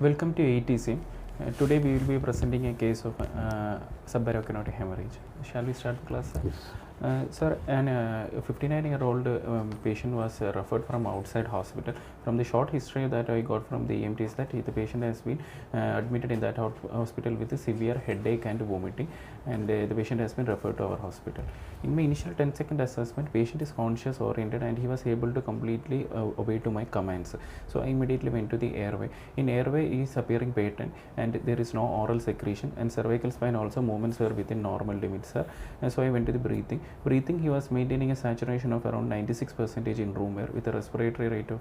Welcome to ATC. Today we will be presenting a case of subarachnoid hemorrhage. Shall we start the class? Sir, an 59-year-old patient was referred from outside hospital. From the short history that I got from the EMT is that the patient has been admitted in that hospital with a severe headache and vomiting, and the patient has been referred to our hospital. In my initial 10-second assessment, patient is conscious oriented and he was able to completely obey to my commands. So I immediately went to the airway. In airway is appearing patent and there is no oral secretion, and cervical spine also movements were within normal limits, sir. And so I went to the breathing. He was maintaining a saturation of around 96% in room air with a respiratory rate of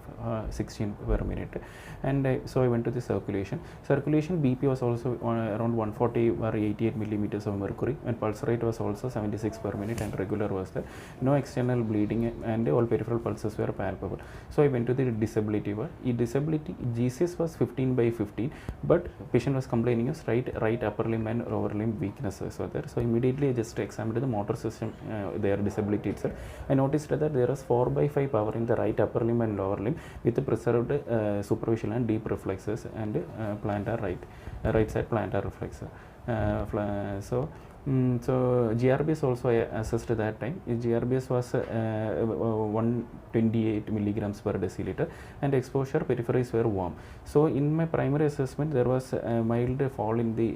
16 per minute. And so I went to the circulation. BP was also around 140 or 88 millimeters of mercury, and pulse rate was also 76 per minute, and regular was there. No external bleeding, and all peripheral pulses were palpable. So I went to the disability ward. In disability, GCS was 15/15, but patient was complaining of right upper limb and lower limb weaknesses were there. So immediately I just examined the motor system, their disability itself. I noticed that there was 4/5 power in the right upper limb and lower limb with preserved superficial and deep reflexes and plantar right side plantar reflexor. So GRBS also I assessed that time. GRBS was 128 milligrams per deciliter, and exposure peripheries were warm. So in my primary assessment there was a mild fall in the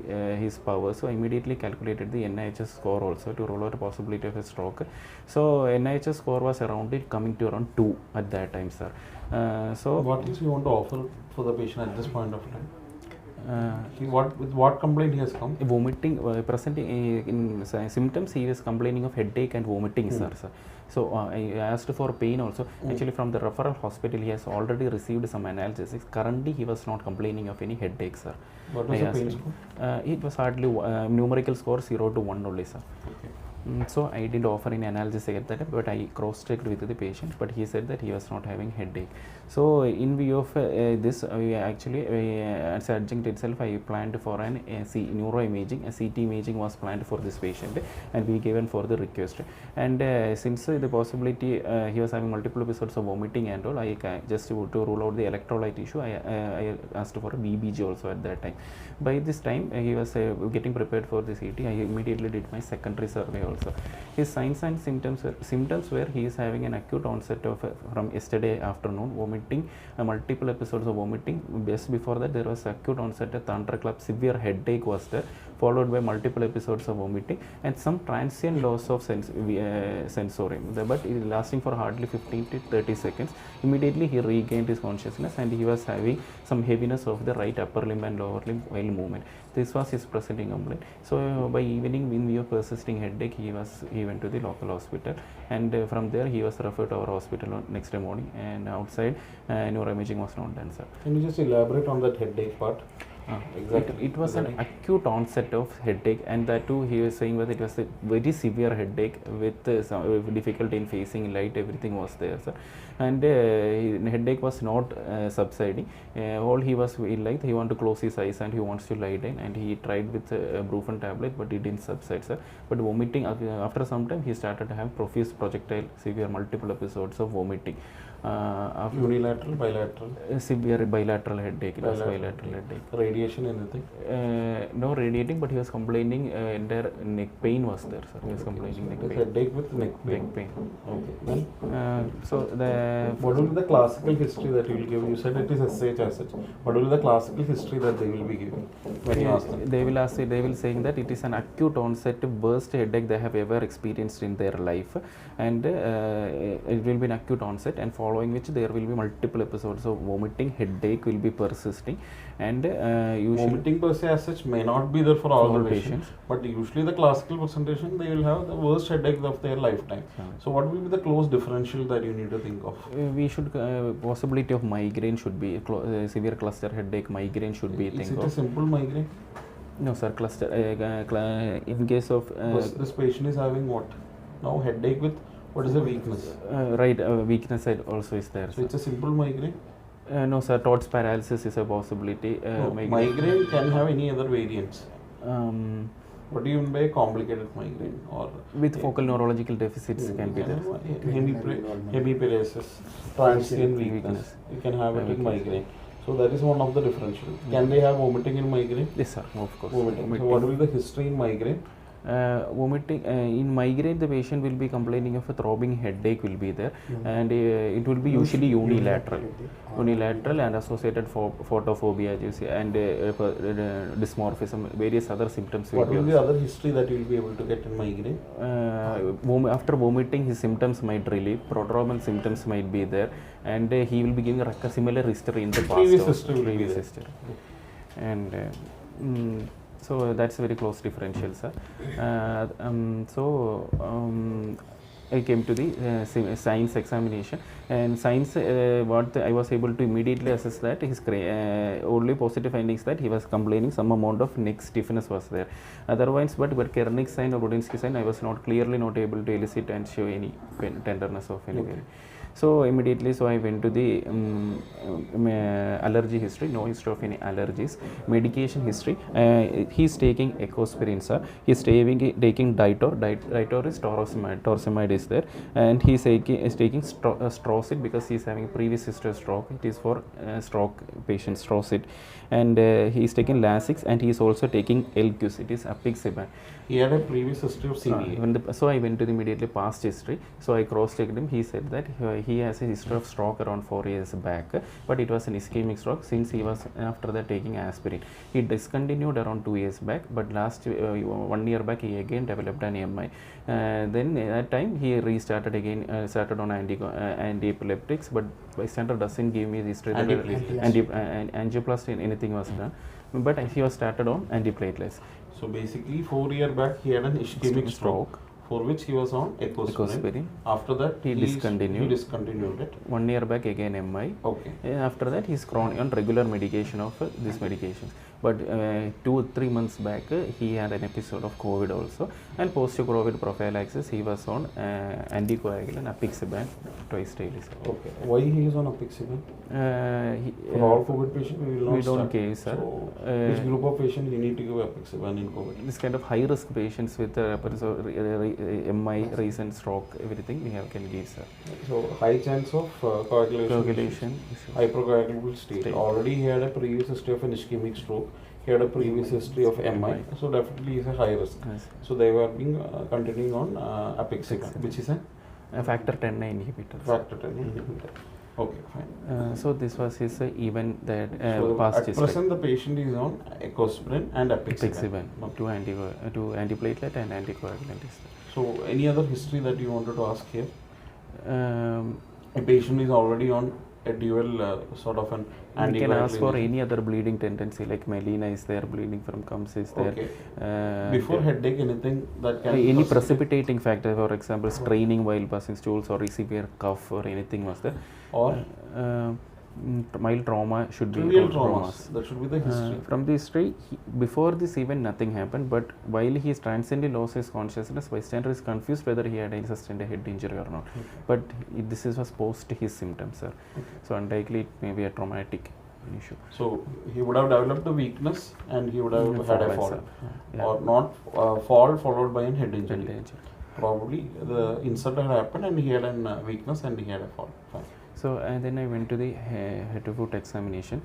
his power. So I immediately calculated the NIHS score also to rule out a possibility of a stroke. So NIHS score was coming to around 2 at that time, sir. So what is you want to offer for the patient at this point of time? With what complaint he has come? Vomiting, presenting in symptoms, he was complaining of headache and vomiting, sir. So I asked for pain also. Actually, from the referral hospital, he has already received some analgesics. Currently, he was not complaining of any headache, sir. What was the pain score? It was hardly numerical score 0 to 1 only, sir. Okay. So I didn't offer any analgesic at that time, but I cross-checked with the patient, but he said that he was not having headache. So in view of this, as adjunct itself, I planned for an neuroimaging. A CT imaging was planned for this patient, and we given for the request. And since the possibility he was having multiple episodes of vomiting and all, I just to rule out the electrolyte issue, I asked for a BBG also at that time. By this time, he was getting prepared for the CT. I immediately did my secondary survey also. His signs and symptoms were he is having an acute onset of from yesterday afternoon vomiting, multiple episodes of vomiting. Just before that there was acute onset of thunderclap, severe headache was there, followed by multiple episodes of vomiting and some transient loss of sensorium, but it lasting for hardly 15 to 30 seconds. Immediately he regained his consciousness and he was having some heaviness of the right upper limb and lower limb while movement. This was his presenting complaint. So by evening, in view of persisting headache, he went to the local hospital, and from there he was referred to our hospital on next day morning, and outside neuroimaging was not done, sir. Can you just elaborate on that headache part? Exactly. It was an acute onset of headache, and that too he was saying that it was a very severe headache with some difficulty in facing light. Everything was there, sir, and headache was not subsiding. All he was like he wanted to close his eyes and he wants to lie down, and he tried with Brufen tablet, but it didn't subside, sir. But vomiting after some time he started to have profuse projectile severe multiple episodes of vomiting. Unilateral, bilateral? Severe bilateral headache. It was bilateral headache. Radiation, anything? No radiating, but he was complaining entire neck pain was there, sir. He was complaining neck pain. Headache with neck pain. Okay. Then? So what will be the classical history that you will give? You said it is SH as such. What will be the classical history that they will be giving when you ask them? They will saying that it is an acute onset worst headache they have ever experienced in their life, and it will be an acute onset, and following which there will be multiple episodes of vomiting, headache will be persisting, and usually vomiting per se as such may not be there for all the patients, but usually the classical presentation they will have the worst headache of their lifetime. So what will be the close differential that you need to think of? We should possibility of migraine should be severe cluster headache, migraine should be Is it a simple migraine? No, sir. Cluster in case of this patient is having what now? Headache with what is the weakness? Weakness side also is there. So sir. it's a simple migraine? No, sir. Todd's paralysis is a possibility. Migraine can have any other variants. What do you mean by complicated migraine? Or with focal neurological deficits can be there. Hemiparesis, transient weakness. You can have it in migraine. So So that is one of the differential. Can they have vomiting in migraine? Yes, sir, of course. Vomiting. So what will be the history in migraine? Vomiting in migraine, the patient will be complaining of a throbbing headache will be there, and it will be usually unilateral and associated photophobia, as you see, and dysmorphism, various other symptoms. What will be the other history that you will be able to get in migraine? After vomiting, his symptoms might relieve, prodromal symptoms might be there, and he will be giving a similar history in the past. Previous history will be there. History. And so that's a very close differential, sir. I came to the science examination, and science, I was able to immediately assess that his only positive findings that he was complaining some amount of neck stiffness was there. Otherwise, but Kernick sign or Rodinsky sign, I was clearly not able to elicit and show any tenderness of any kind. So immediately, I went to the allergy history, no history of any allergies. Medication history, he's taking Ecosprin, sir. He's taking Ditor. Ditor is torsemide is there, and he's taking Strocid because he's having previous history of stroke. It is for stroke patients, Strocid, and he's taking Lasix, and he's also taking Elquis. It is Apixaban. He had a previous history of CVA. So I went to the immediately past history. So I cross-checked him. He said that he has a history of stroke around 4 years back, but it was an ischemic stroke since he was after that taking aspirin. He discontinued around 2 years back, but last 1 year back he again developed an MI. Then at that time he restarted again, started on anti-epileptics, but bystander doesn't give me the history. Angioplasty, anything was done, but he was started on antiplatelets. So basically 4 years back he had an ischemic stroke, for which he was on Ecosprin. After that he discontinued it. 1 year back again MI. Okay. After that he's on regular medication of these medications. But 2 or 3 months back he had an episode of COVID also, and post-COVID prophylaxis he was on anticoagulant Apixaban twice daily. Okay. Why he is on Apixaban? For all COVID patients we don't give, sir. So which group of patients you need to give Apixaban in COVID? This kind of high risk patients with MI, recent stroke, everything we can give, sir. So high chance of coagulation, hypercoagulable state. State. Already he had a previous history of an ischemic stroke. He had a previous history of MI, so definitely is a high risk. Yes. So they were being continuing on Apixaban, which is a factor 10 inhibitor. Factor 10 inhibitor. Okay, fine. So this was his event that So past at history. present the patient is on Ecosprin and Apixaban. To antiplatelet and anticoagulant. So any other history that you wanted to ask here? Um, A patient is already on a dual sort of an anticoagulant. We can ask for any other bleeding tendency, like melena is there, bleeding from gums is there. Okay. Before headache, anything that can any precipitating factor, for example, straining while passing stools or severe cough or anything was there. Or mild trauma should be trivial traumas. That should be the history. From the history, before this event nothing happened, but while he is transiently lost his consciousness, bystander is confused whether he had sustained a head injury or not. Okay. But this was post his symptoms, sir. Okay. So unlikely it may be a traumatic issue. So he would have developed a weakness and he would have had a fall, Yeah. or not fall followed by a head injury. Head injury. Probably the insult had happened and he had a weakness and he had a fall. Fine. So then I went to the head to foot examination.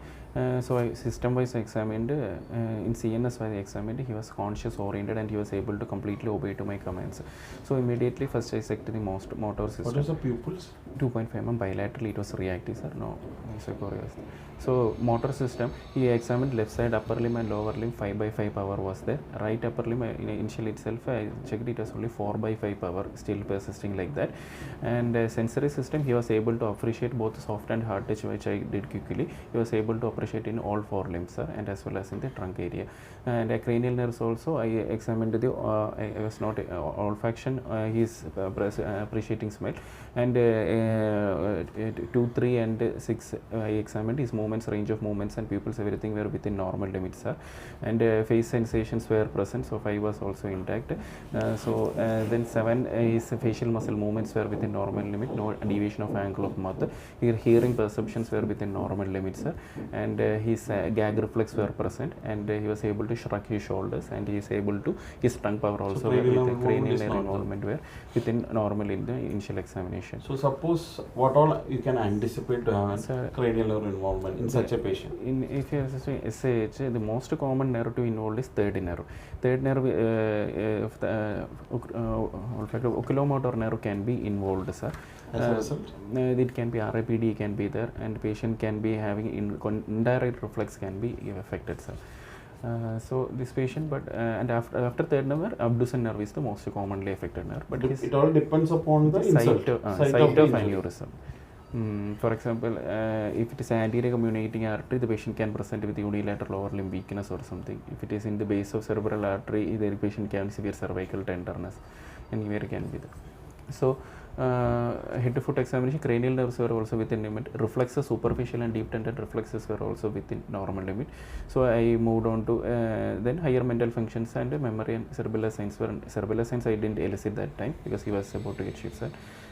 So I system-wise examined, in CNS I examined, he was conscious oriented and he was able to completely obey to my commands. So immediately first I checked the motor system. What is the pupils? 2.5 mm bilaterally, it was reactive, sir. No, so motor system, he examined left side upper limb and lower limb 5/5 power was there. Right upper limb initially itself I checked it was only 4/5 power, still persisting like that. And sensory system, he was able to appreciate both soft and hard touch, which I did quickly. He was able to appreciate in all 4 limbs, sir, and as well as in the trunk area. And cranial nerves also I examined the I was not olfaction, he is appreciating smell, and 2, 3 and 6 I examined his movements, range of movements and pupils, everything were within normal limits, sir. And face sensations were present, so 5 was also intact. Then 7 his facial muscle movements were within normal limit, no deviation of angle of mouth. Hearing perceptions were within normal limits, sir. And and his gag reflex were present, and he was able to shrug his shoulders, and he is able to, his tongue power also cranial with nerve cranial involvement is nerve normal. involvement were within normal in the initial examination. So suppose what all you can anticipate to have Sir, cranial nerve involvement in such a patient? If you are assessing SAH, the most common nerve to involve is third nerve. Third nerve of the oculomotor nerve can be involved, sir. As a result? It can be RAPD can be there, and patient can be having indirect reflex can be affected, sir. So this patient, but and after third nerve, abducent nerve is the most commonly affected nerve. But It all depends upon the site insult, of aneurysm. For example, if it is anterior communicating artery, the patient can present with unilateral lower limb weakness or something. If it is in the base of cerebral artery, the patient can have severe cervical tenderness, anywhere can be there. So, head to foot examination, cranial nerves were also within limit. Reflexes, superficial and deep tendon reflexes were also within normal limit. So I moved on to then higher mental functions and memory and cerebellar signs were. Cerebellar signs I didn't elicit that time because he was about to get shift set.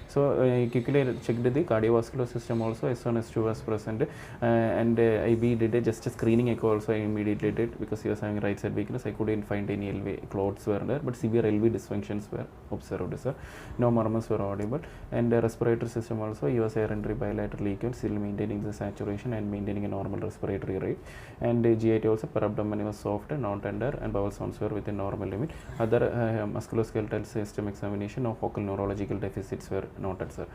So I quickly checked the cardiovascular system also. S1, S2 was present, and IB did just a screening echo also. I immediately did because he was having right side weakness. I couldn't find any LV clots were there, but severe LV dysfunctions were observed, sir. No murmurs were audible, and respiratory system also. He was air entry bilateral equal, still maintaining the saturation and maintaining a normal respiratory rate. And GIT also per abdomen was soft, non-tender, and bowel sounds were within normal limit. Other musculoskeletal system examination of focal neurological deficits were noted, sir.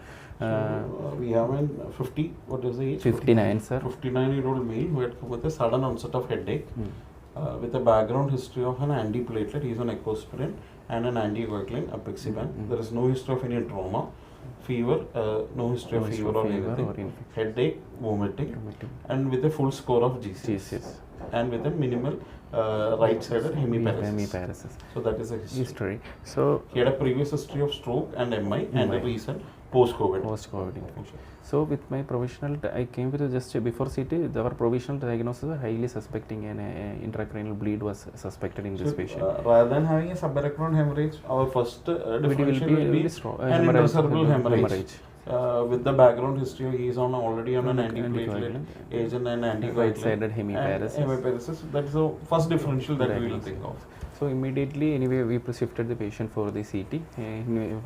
We have a 50, what is the age? 59, sir. 59-year-old male who had come with a sudden onset of headache with a background history of an antiplatelet. He is on ecospirin and an anticoagulant, apixaban. There is no history of any trauma, fever, no history of fever or anything, headache, vomiting, and with a full score of GCS. And with a minimal right-sided hemiparesis. So that is a history. So he had a previous history of stroke and MI and a recent post-COVID infection. So with my provisional, I came with just before CT. Our provisional diagnosis was highly suspecting an intracranial bleed was suspected in this patient. Rather than having a subarachnoid hemorrhage, our first differential will be an intracerebral hemorrhage. With the background history, he is already on an antiplatelet agent and anticoagulant. Right-sided hemiparesis. That is the first differential that we will think of. So immediately, anyway, we shifted the patient for the CT.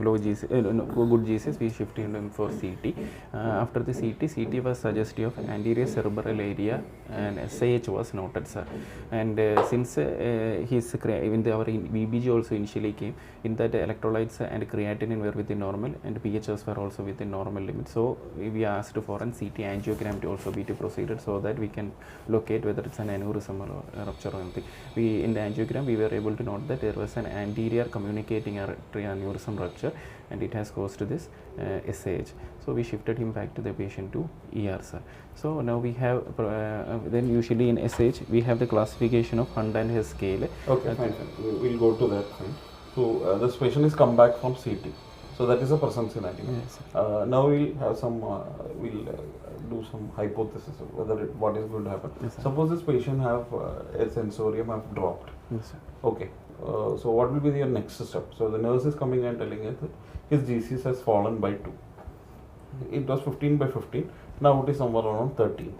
Low GC, good GCS, we shifted him for CT. After the CT was suggestive of anterior cerebral area, and SAH was noted, sir. And since even our VBG also initially came, in that electrolytes and creatinine were within normal, and PHs were also within normal limits. So we asked for an CT angiogram to also be proceeded so that we can locate whether it's an aneurysm or a rupture or anything. In the angiogram, we were able to note that there was an anterior communicating artery aneurysm rupture, and it has caused this SAH. So we shifted him back to the patient to ER, sir. So now we have then usually in SAH we have the classification of Hunt and Hess scale. Okay, fine. We'll go to that. Fine. So this patient is come back from CT. So that is a present scenario. Yes, now we'll have some. We'll do some hypothesis of whether what is going to happen. Yes, suppose this patient have a sensorium have dropped. Yes, sir. Okay. So what will be your next step? So the nurse is coming and telling us that his GCS has fallen by 2. It was 15 by 15. Now it is somewhere around 13.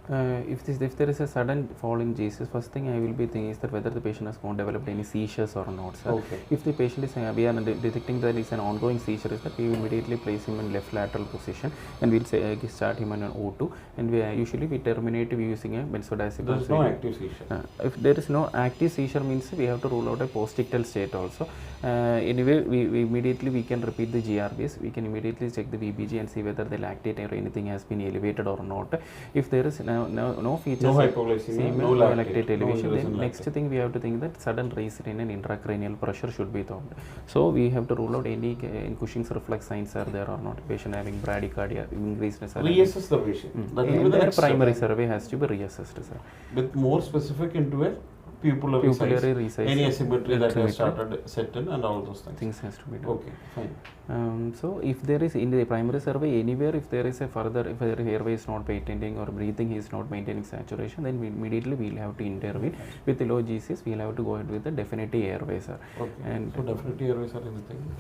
If there is a sudden fall in GCS, first thing I will be thinking is that whether the patient has not developed any seizures or not, sir. Okay. If the patient is we are detecting that it's an ongoing seizure, is that we will immediately place him in left lateral position, and we'll start him on an O2, and usually we terminate using a benzodiazepine. There is no active seizure. If there is no active seizure, means we have to rule out a postictal state also. Anyway, we immediately can repeat the GRBs. We can immediately check the VBG and see whether the lactate or anything has been elevated or not. If there is no features, no hypoglycemia, no lactate elevation, no then next thing we have to think that sudden rise in an intracranial pressure should be thought. So we have to rule out any Cushing's reflex signs are there or not. Patient having bradycardia, increasedness. Reassess the patient. That will be the primary survey has to be reassessed, sir. With more specific into a pupillary resize, any asymmetry that has started set in and all those things. Has to be done. Okay, fine. So if there is in the primary survey anywhere, if there is a further, if the airway is not patenting or breathing he is not maintaining saturation, then immediately we will have to intervene. With the low GCS, we will have to go ahead with the definitive airway, sir. Okay. And so definitive airways are anything.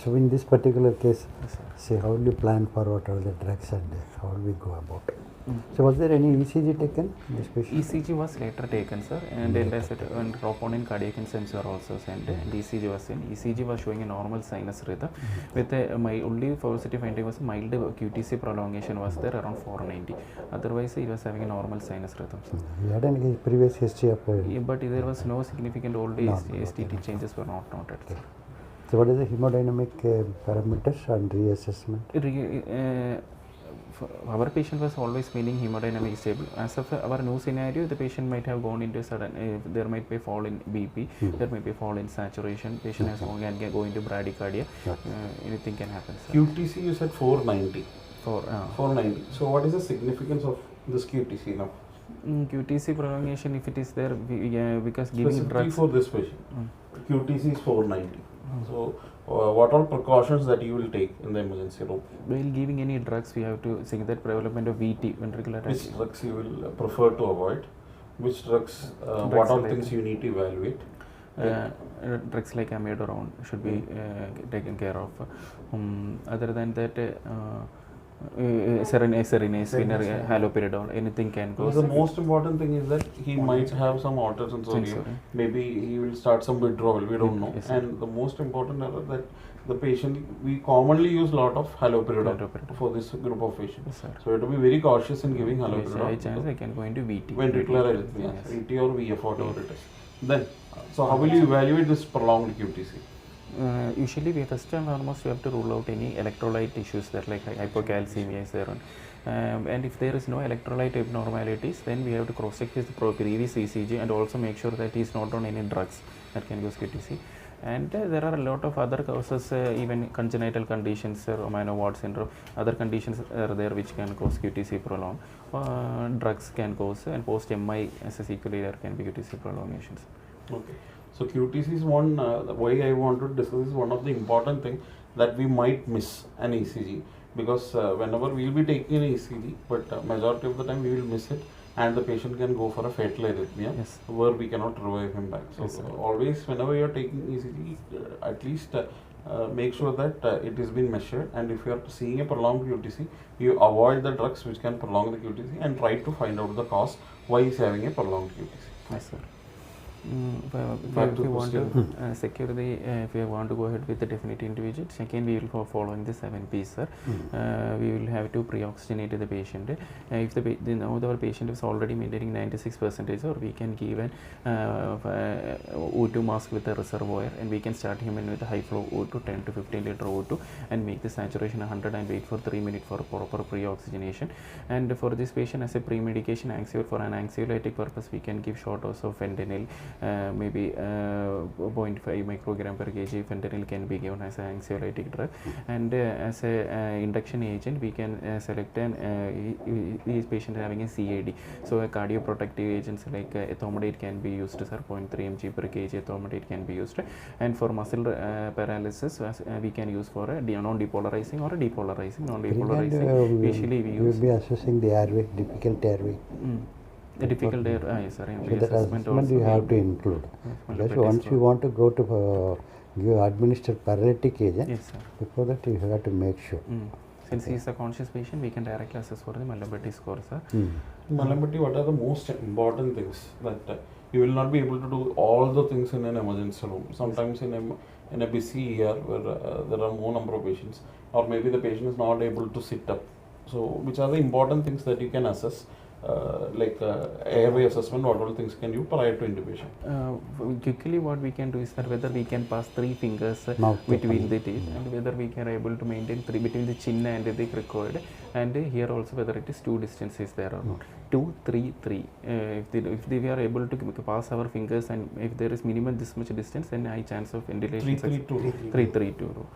So in this particular case, say how will you plan for what are the drugs and how will we go about? So was there any ECG taken in this patient? ECG was later taken, sir, and and troponin cardiac sensor also sent, and ECG was in. ECG was showing a normal sinus rhythm. With my only positive finding was mild QTC prolongation was there around 490. Otherwise, he was having a normal sinus rhythm, sir. He had any previous history of Yeah, but there was no significant old age STT changes were not noted, sir. So what is the hemodynamic parameters and reassessment? Our patient was always meaning hemodynamic stable. As of our new scenario, the patient might have gone into sudden, there might be fall in BP, there might be fall in saturation, patient has can go into bradycardia, anything can happen, sir. QTC you said 490. 490. So what is the significance of this QTC now? QTC prolongation, if it is there, because giving Specifically drugs for this patient, QTC is 490. So what are precautions that you will take in the emergency room? while giving any drugs, we have to see that development of VT, ventricular Which drugs you will prefer to avoid? Which drugs, what are things you need to evaluate? Drugs like amiodarone should be taken care of. Other than that, serenase, haloperidol, anything can go. Because the most important thing is that he might have some alters in sodium. Maybe he will start some withdrawal, we don't know. Yes, and the most important is that the patient, we commonly use a lot of haloperidol for this group of patients. Yes, sir. So you have to be very cautious in giving High haloperidol. chance I can go into VT. Ventricular arrhythmia, VT or VF, whatever it is. Then, so how will you evaluate this prolonged QTC? Usually we first and foremost we have to rule out any electrolyte issues that like hypocalcemia is there, and if there is no electrolyte abnormalities, then we have to cross check his previous ECG and also make sure that he is not on any drugs that can cause QTC. And there are a lot of other causes, even congenital conditions, Romano-Ward syndrome, other conditions are there which can cause QTC prolong. Drugs can cause, and post-MI as a sequelae there can be QTC prolongations. Okay. So QTC is one, why I want to discuss is one of the important thing that we might miss an ECG, because whenever we will be taking an ECG, but majority of the time we will miss it, and the patient can go for a fatal arrhythmia, where we cannot revive him back. So always whenever you are taking ECG, at least make sure that it is been measured, and if you are seeing a prolonged QTC, you avoid the drugs which can prolong the QTC and try to find out the cause why he is having a prolonged QTC. Yes, sir. If you want to secure the, if you want to go ahead with the definite individual, second we will following the 7 P's, sir. We will have to pre-oxygenate the patient. If now our patient is already maintaining 96%, or we can give an O2 mask with a reservoir, and we can start him in with a high flow O2, 10 to 15 liter O2, and make the saturation 100 and wait for 3 minutes for proper pre-oxygenation. And for this patient, as a pre-medication for an anxiolytic purpose, we can give short dose of fentanyl. Maybe 0.5 microgram per kg fentanyl can be given as an anxiolytic drug, and as a induction agent we can select an this patient having a CAD, so a cardioprotective agents like ethomidate can be used, sir. 0.3 mg per kg ethomidate can be used, and for muscle paralysis we can use for a non-depolarizing or a depolarizing. Usually we use, will be assessing the airway, difficult airway. The difficult air, yes, sir. So that assessment you have to include. Because once you want to go to give administer paralytic agent, yes, sir. Before that you have to make sure. Since he is a conscious patient, we can directly assess for the Mallampati score, sir. Mallampati, what are the most important things that you will not be able to do all the things in an emergency room? Sometimes in a busy ER where there are more number of patients, or maybe the patient is not able to sit up. So which are the important things that you can assess? Like airway assessment, what all things can you prior to intubation? Quickly what we can do is that whether we can pass 3 fingers between the teeth, and whether we can able to maintain 3 between the chin and the cricoid, and here also whether it is 2 distances there or not. 2, 3, 3. If we are able to pass our fingers, and if there is minimum this much distance, then high chance of ventilation. 3, 3, 2.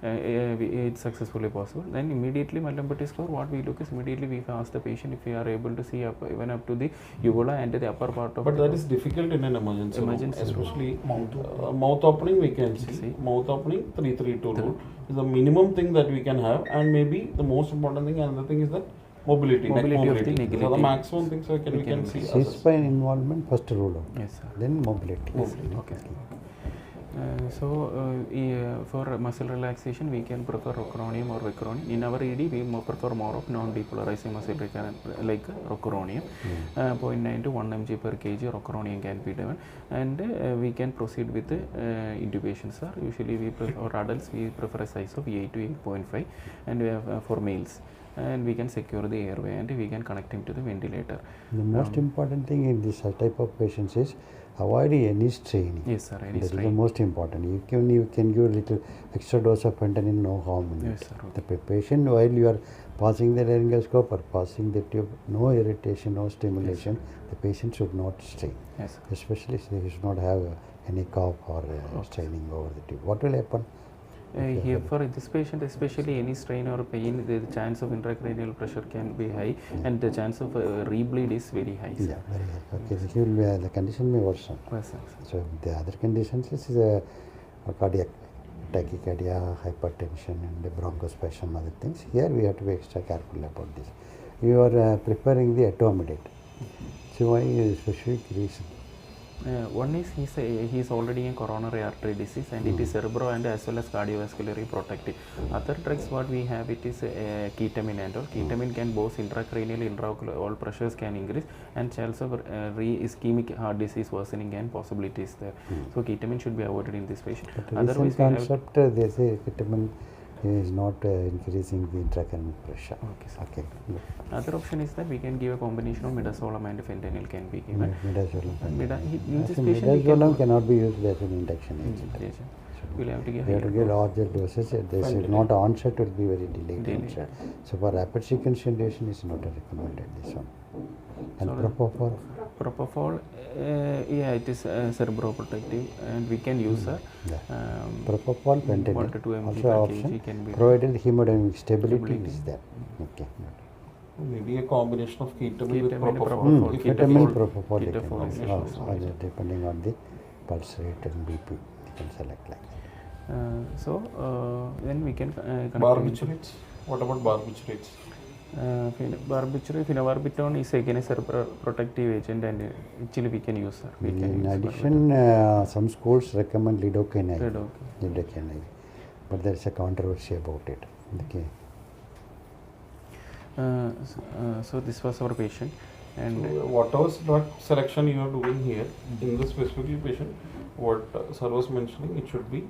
It's successfully possible. Then immediately Mallampati score, what we look is immediately we ask the patient if we are able to see up, even up to the uvula and the upper part of. But that is difficult in an emergency room, especially mouth opening we can see. Mouth opening 3-3-2 rule is the minimum thing that we can have, and maybe the most important thing, another thing is that mobility of the neck. So the maximum things we can see. C-spine involvement first rule out. Yes, sir. Then mobility. Okay. For muscle relaxation, we can prefer rocuronium or vicuronium. In our ED, we prefer more of non-depolarizing muscle like rocuronium. 0.9 to 1 mg per kg rocuronium can be done, and we can proceed with intubation, sir. Usually, for adults, we prefer a size of 8 to 8.5, and we have for males. And we can secure the airway and we can connect him to the ventilator. The most important thing in this type of patients is avoid any straining. Yes, sir. Any That is the strain. most important. You can give a little extra dose of fentanyl, no harm in Yes, it. sir. The patient, while you are passing the laryngoscope or passing the tube, no irritation, no stimulation, the patient should not strain. Yes, sir. Especially he should not have any cough or straining over the tube. What will happen? Here for this patient, especially any strain or pain, the chance of intracranial pressure can be high, and the chance of rebleed is very high. Yeah, very high. Okay, so he will be, the condition may worsen. Yes, sir. So the other conditions is a cardiac tachycardia, hypertension, and bronchospasm, other things. Here we have to be extra careful about this. You are preparing the etomidate. So why is specific reason? One is he is already in coronary artery disease, and it is cerebro and as well as cardiovascularly protective. Other drugs what we have, it is ketamine and all. Ketamine can both intracranial, intraocular, all pressures can increase, and chance of ischemic heart disease worsening and possibilities there. So ketamine should be avoided in this patient. But Otherwise, recent we have concept, they say ketamine is not increasing the intracranial pressure. Okay, sir. Okay. Other option is that we can give a combination of midazolam and fentanyl can be given. Midazolam. In this patient, we Midazolam cannot be used as an induction agent. Yes, sir. We'll have to give You have to higher give dose. larger doses. This is not onset, will be very delayed onset. So for rapid sequence induction is not recommended, this one. And So propofol, Propofol, yeah, it is cerebroprotective, and we can use yeah. um, propofol, 1 to fentanyl, 2 mg also per option, kg can be provided hemodynamic stability Stability. is there. Okay. Maybe a combination of ketamine with Ketamine and propofol. propofol. If it Ketamine, is- propofol, you Ketofol can is use. also Depending on the pulse rate and BP, you can select like that. then we can connect Barbiturates. What about barbiturates? phenobarbital is again a cerebroprotective agent, and actually we can use, sir. We can In use addition, some schools recommend lidocaine. Lidocaine. Lidocaine IV. But there is a controversy about it. Okay. So this was our patient, and So, whatever drug selection you are doing here in this specific patient, what sir was mentioning, it should be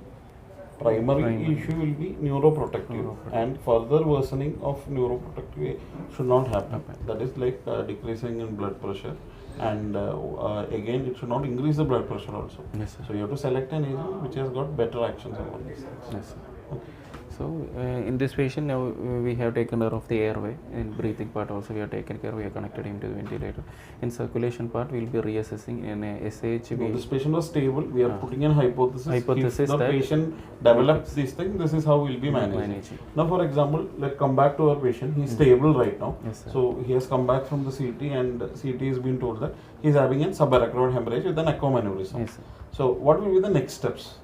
primary issue will be neuroprotective, and further worsening of neuroprotective should not happen. That is like decreasing in blood pressure, and again it should not increase the blood pressure also. yes, sir. So you have to select an agent which has got better actions on these things. Yes, sir. So in this patient now we have taken care of the airway. In breathing part also we have taken care. We have connected him to the ventilator. In circulation part we will be reassessing in SH. No, this patient was stable. We are putting an hypothesis. Hypothesis if the that patient develops this thing, this is how we'll be managing. Now, for example, let's come back to our patient. He's stable right now. Yes, sir. So he has come back from the CT, and CT has been told that he's having a subarachnoid hemorrhage with an echo aneurysm. Yes, sir. So what will be the next steps?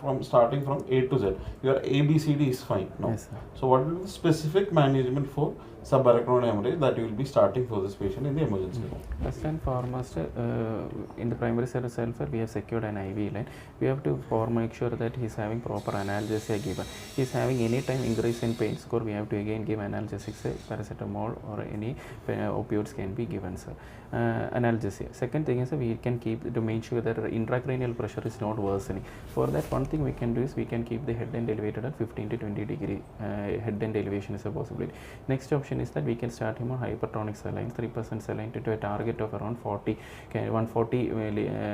From starting from A to Z, your ABCD is fine now. Yes, sir. So what will be the specific management for subarachnoid hemorrhage that you will be starting for this patient in the emergency room? First and foremost, in the primary cell sulfur, we have secured an IV line. We have to make sure that he is having proper analgesia given. He is having any time increase in pain score, we have to again give analgesics, paracetamol or any opioids can be given, sir. Analgesia. Second thing is we can keep to make sure that intracranial pressure is not worsening. For that, one thing we can do is we can keep the head end elevated at 15 to 20 degree head end elevation is a possibility. Next option is that we can start him on hypertonic saline, 3% saline to a target of around 40, 140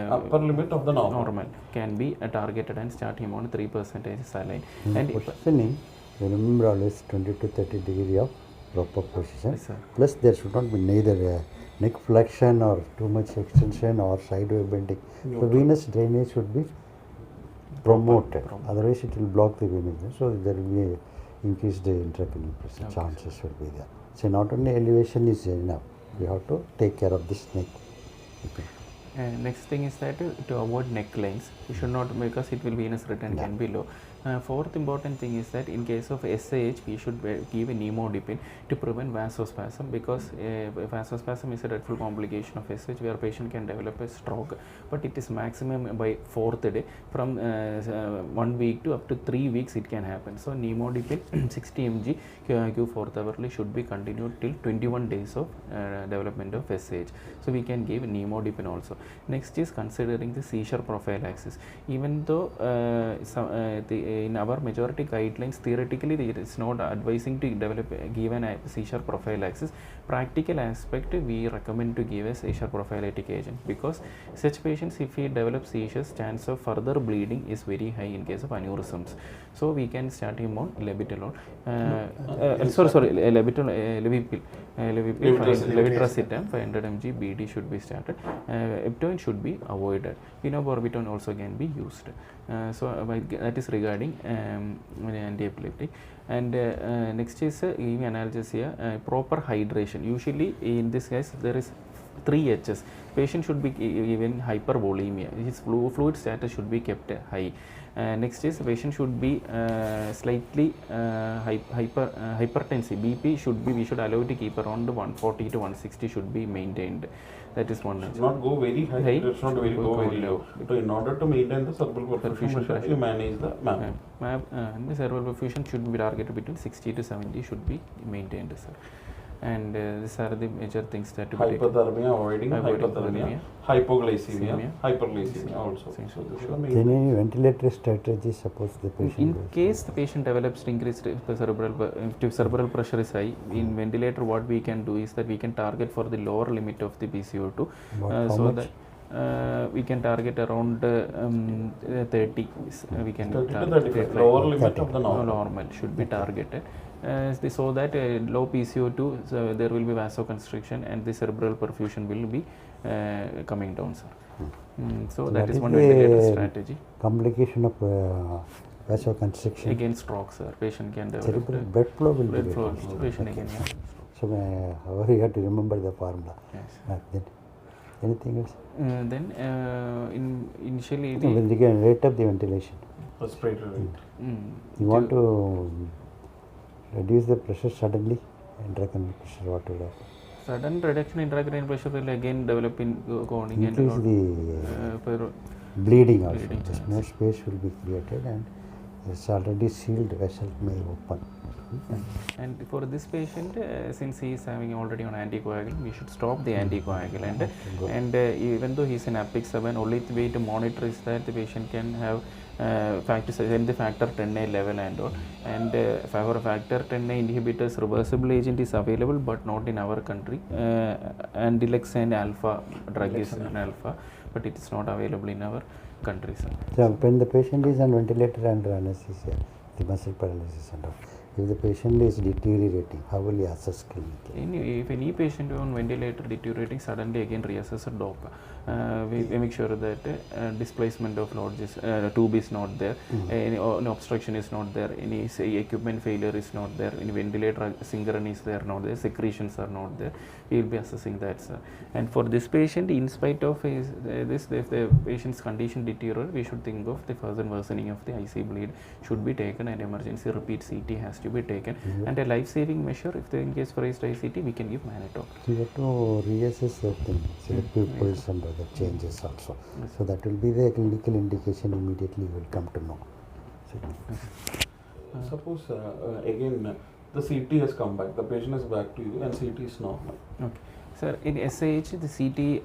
Upper limit of the normal. can be targeted, and start him on 3% saline. And if, Positioning, remember always 20 to 30 degree of proper position. Yes, sir. Plus there should not be neither neck flexion or too much extension or sideway bending. So venous drainage should be promoted. Otherwise it will block the venous drainage. So there will be increased intracranial pressure. Okay. Chances will be there. So not only elevation is enough. You have to take care of this neck. Okay. Next thing is that to avoid necklines, you should not, because it will venous return can be low. Fourth important thing is that in case of SAH, we should give a nimodipine to prevent vasospasm, because vasospasm is a dreadful complication of SAH where patient can develop a stroke, but it is maximum by 4th day. From 1 week to up to 3 weeks it can happen. So nimodipine 60 mg Q4th hourly should be continued till 21 days of development of SAH. So we can give nimodipine also. Next is considering the seizure prophylaxis. Even though in our majority guidelines, theoretically it is not advising to give a seizure prophylaxis. Practical aspect, we recommend to give a seizure prophylactic agent, because such patients, if he develops seizures, chance of further bleeding is very high in case of aneurysms. So we can start him on levetiracetam, levetiracetam 500 mg BD should be started. Eptoin should be avoided. Phenobarbital also can be used. That is regarding anti-epileptic. And next is giving analgesia, proper hydration. Usually in this case there is 3 H's. Patient should be given hypervolemia. His fluid status should be kept high. Next is patient should be slightly hypertensive. BP should be, we should allow to keep around 140 to 160 should be maintained. That is one. It should not go very high. It should not go very low. So in order to maintain the cerebral perfusion pressure, you manage the MAP. The cerebral perfusion should be targeted between 60 to 70 should be maintained, sir. And these are the major things that to be taken. Hypothermia, avoiding hypothermia, hypoglycemia, hyperglycemia also. So this is the main. Then any ventilatory strategy, suppose the patient In goes- case the patient develops increased cerebral pressure is high, in ventilator what we can do is that we can target for the lower limit of the PCO2, How so much? that we can target around 30. We can 30 to target 35, lower limit of the normal. normal should be targeted. So that low PCO2, so there will be vasoconstriction and the cerebral perfusion will be coming down, sir. So that is one ventilator strategy. Complication of vasoconstriction. Again stroke, sir. Patient can develop Cerebral blood flow will blood be flow. reduced. Patient again, yeah. So however you have to remember the formula. Yes. Then anything else? Then initially No, with the rate of the ventilation. Respiratory rate. You want to reduce the pressure suddenly, intracranial pressure, what will happen? sudden reduction in intracranial pressure will again develop in coning and Increase the bleeding also. bleeding Just chance. more space will be created and this already sealed vessel may open. And for this patient, since he is having already on anticoagulant, we should stop the anticoagulant. And even though he is in APIC 7, only the way to monitor is that the patient can have the factor 10A level and all. And for factor 10A inhibitors, reversible agent is available, but not in our country. And Dilexane alpha drug is an alpha, but it is not available in our country, sir. So when the patient is on ventilator under anesthesia, the muscle paralysis and all, if the patient is deteriorating, how will you assess clinically? If any patient on ventilator deteriorating, suddenly again reassess a doc. We make sure that displacement of tube is not there, any obstruction is not there, any equipment failure is not there, any ventilator synchrony is there, not there, secretions are not there. We will be assessing that, sir. And for this patient, in spite of if the patient's condition deteriorates, we should think of the further worsening of the IC bleed should be taken, and emergency repeat CT has to be taken. And a life-saving measure, if in case for raised ICT, we can give mannitol. So you have to reassess the thing, selective pulse and other changes also. So that will be the clinical indication, immediately you will come to know. Suppose again the CT has come back, the patient is back to you and CT is normal. Okay. Sir, in SAH, the CT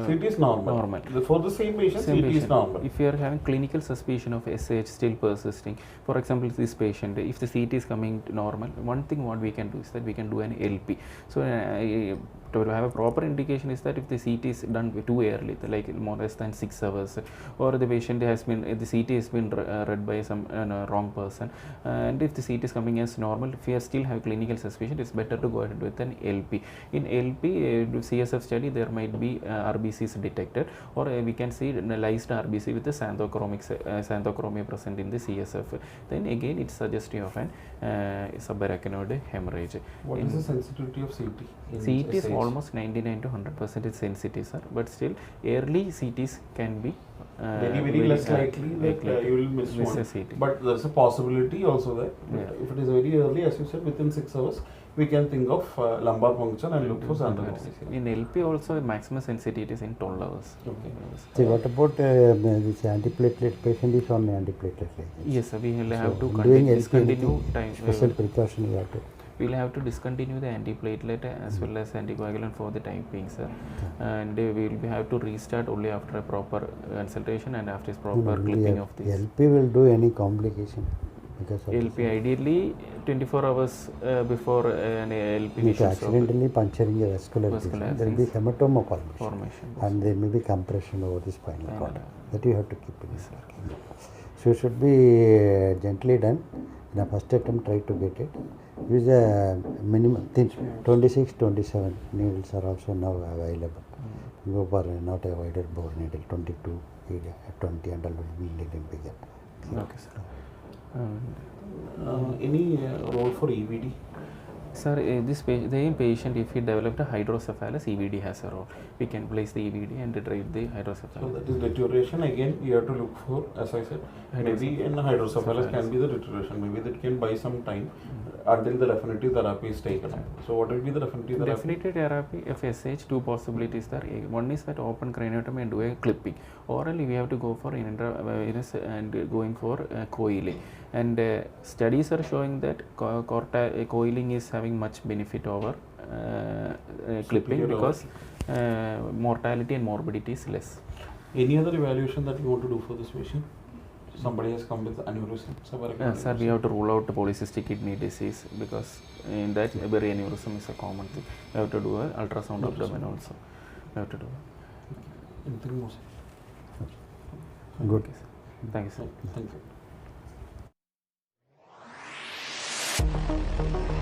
CT is normal. For the same patient, CT is normal. If you are having clinical suspicion of SAH still persisting, for example, this patient, if the CT is coming normal, one thing what we can do is that we can do an LP. So to have a proper indication is that if the CT is done too early, like more less than 6 hours, or the patient has been, the CT has been read by some wrong person, and if the CT is coming as normal, if you still have clinical suspicion, it's better to go ahead with an LP. In LP, CSF study, there might be RBCs detected, or we can see lysed RBC with the xanthochromia present in the CSF. Then again, it's suggestive of an subarachnoid hemorrhage. What is the sensitivity of CT? CT is almost 99 to 100% sensitive, sir. But still, early CTs can be Very less likely that you will miss miss one. a CT. But there's a possibility also that if it is very early, as you said, within 6 hours, we can think of lumbar puncture and look for Sanderson. In LP also, maximum sensitivity is in 12 hours. Okay. See, what about this antiplatelet patient is on antiplatelet agents? Yes, sir. We will have to Doing discontinue anything, time. special precaution you have to. We will have to discontinue the antiplatelet as well as anticoagulant for the time being, sir. And we will have to restart only after a proper consultation and after proper clipping of this. LP will do any complication because of LP ideally 24 hours before an LP if we should stop accidentally puncturing a vascular Vascular lesion, there will be hematoma formation, formation. and there may be compression over the spinal cord. That you have to keep in Yes, mind. So it should be gently done. In the first attempt, try to get it. Use a minimum 26, 27 needles are also now available. Go for not a wider bore needle, 22, 20 and a little bigger. Okay, sir. Any role for EVD? Sir, this the patient, if he developed a hydrocephalus, EVD has a role. We can place the EVD and drive the So hydrocephalus. that is deterioration. Again, you have to look for, as I said, maybe in hydrocephalus can be the deterioration. Maybe that can buy some time until the definitive therapy is taken up. So what will be the definitive therapy? Definitive therapy of SH, two possibilities there. One is that open craniotomy and do a clipping. Orally, we have to go for intravenous and going for coiling. And studies are showing that coiling is having much benefit over clipping because mortality and morbidity is less. Any other evaluation that you want to do for this patient? Somebody has come with aneurysm. Sir, we have to rule out polycystic kidney disease because in that berry aneurysm is a common thing. We have to do an ultrasound abdomen also. We have to do. Anything more? Good. Okay, sir. Thank you, sir. Thank you.